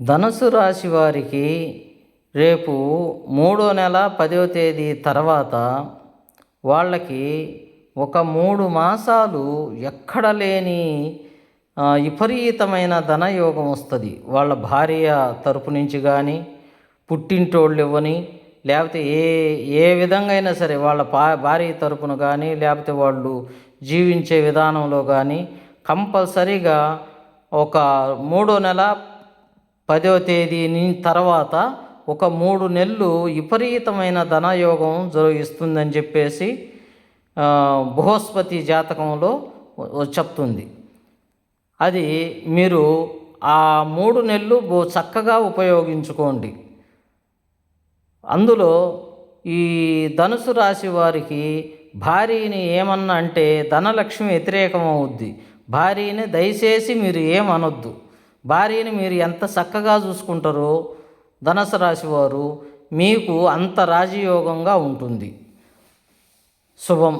ధనుసు రాశి వారికి రేపు 3వ నెల 10వ తేదీ తర్వాత వాళ్ళకి ఒక 3 మాసాలు ఎక్కడ లేని విపరీతమైన ధనయోగం వస్తుంది. వాళ్ళ భార్య తరపు నుంచి కానీ, పుట్టింటోళ్ళు ఇవ్వని, లేకపోతే ఏ ఏ విధంగా అయినా సరే వాళ్ళ భార్య తరపున కానీ, లేకపోతే వాళ్ళు జీవించే విధానంలో కానీ కంపల్సరీగా ఒక 3వ నెల 10వ తేదీ తర్వాత ఒక 3 నెలలు విపరీతమైన ధనయోగం ఇస్తుందని చెప్పేసి బృహస్పతి జాతకంలో చెప్తుంది. అది మీరు ఆ 3 నెలలు చక్కగా ఉపయోగించుకోండి. అందులో ఈ ధనుసు రాశి వారికి భార్యని ఏమన్నా అంటే ధనలక్ష్మి వ్యతిరేకం అవుద్ది. భార్యని దయచేసి మీరు ఏమనొద్దు. భార్యని మీరు ఎంత చక్కగా చూసుకుంటారో ధనుసు రాశి వారు మీకు అంత రాజయోగంగా ఉంటుంది. శుభం.